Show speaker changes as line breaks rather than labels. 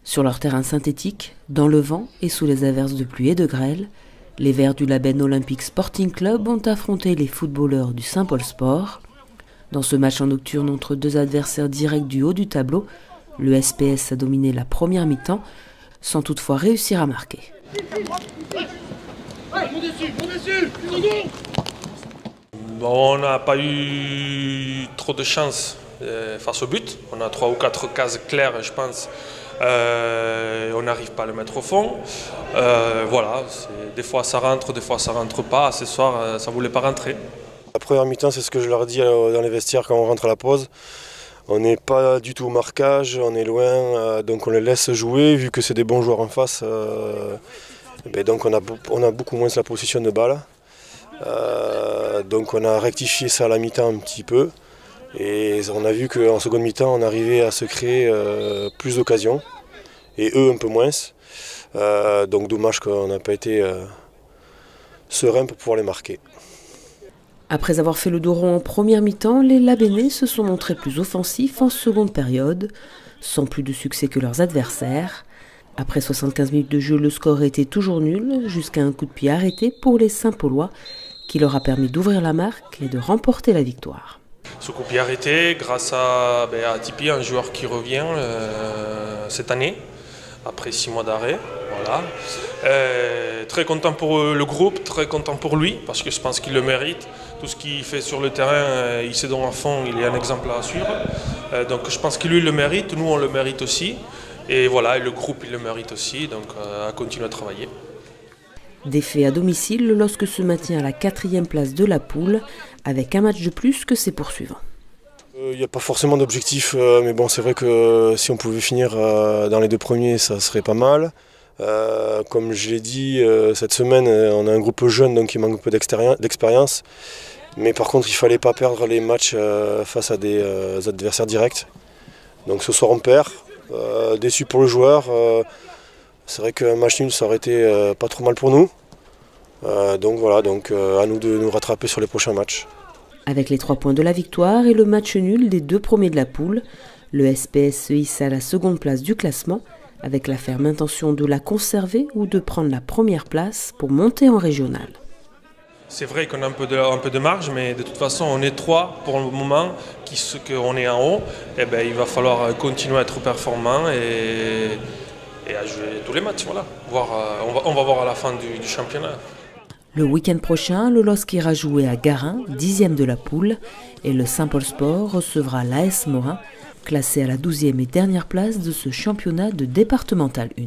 Sur leur terrain synthétique, dans le vent et sous les averses de pluie et de grêle, les Verts du Labenne Olympique Sporting Club ont affronté les footballeurs du Saint-Paul Sport. Dans ce match en nocturne entre deux adversaires directs du haut du tableau, le SPS a dominé la première mi-temps, sans toutefois réussir à marquer.
On n'a pas eu trop de chance face au but. On a 3 ou 4 cases claires, je pense. On n'arrive pas à le mettre au fond. Voilà, des fois ça rentre, des fois ça rentre pas. Ce soir, ça ne voulait pas rentrer.
La première mi-temps, c'est ce que je leur dis dans les vestiaires quand on rentre à la pause. On n'est pas du tout au marquage, on est loin, donc on les laisse jouer. Vu que c'est des bons joueurs en face, donc on a beaucoup moins la possession de balle. Donc on a rectifié ça à la mi-temps un petit peu. Et on a vu qu'en seconde mi-temps, on arrivait à se créer plus d'occasions. Et eux, un peu moins. Donc dommage qu'on n'a pas été serein pour pouvoir les marquer.
Après avoir fait le dos rond en première mi-temps, les Labennais se sont montrés plus offensifs en seconde période, sans plus de succès que leurs adversaires. Après 75 minutes de jeu, le score était toujours nul, jusqu'à un coup de pied arrêté pour les Saint-Paulois, qui leur a permis d'ouvrir la marque et de remporter la victoire.
Ce coup de pied arrêté grâce à Tipeee, un joueur qui revient cette année, après 6 mois d'arrêt. Voilà. Très content pour le groupe, très content pour lui, parce que je pense qu'il le mérite. Tout ce qu'il fait sur le terrain, il s'est donné à fond, il est un exemple à suivre. Donc je pense que lui, il le mérite, nous, on le mérite aussi. Et voilà, et le groupe, il le mérite aussi, donc à continuer à travailler.
Défait à domicile, le LOSC se maintient à la 4e place de la poule, avec un match de plus que ses poursuivants.
Il n'y a pas forcément d'objectif, mais bon, c'est vrai que si on pouvait finir dans les 2 premiers, ça serait pas mal. Comme je l'ai dit, cette semaine, on a un groupe jeune, donc il manque un peu d'expérience. Mais par contre, il ne fallait pas perdre les matchs face à des adversaires directs. Donc ce soir, on perd. Déçu pour le joueur. C'est vrai qu'un match nul, ça aurait été pas trop mal pour nous. Donc voilà, à nous de nous rattraper sur les prochains matchs.
Avec les 3 points de la victoire et le match nul des 2 premiers de la poule, le SPS se hisse à la seconde place du classement, avec la ferme intention de la conserver ou de prendre la première place pour monter en régional.
C'est vrai qu'on a un peu de marge, mais de toute façon, on est 3 pour le moment, qu'on est en haut. Et il va falloir continuer à être performant et à jouer tous les matchs. Voilà. On va voir à la fin du championnat.
Le week-end prochain, le LOSC ira jouer à Garin, 10e de la poule, et le Saint-Paul Sport recevra l'AS Morin, classé à la 12e et dernière place de ce championnat de départemental 1.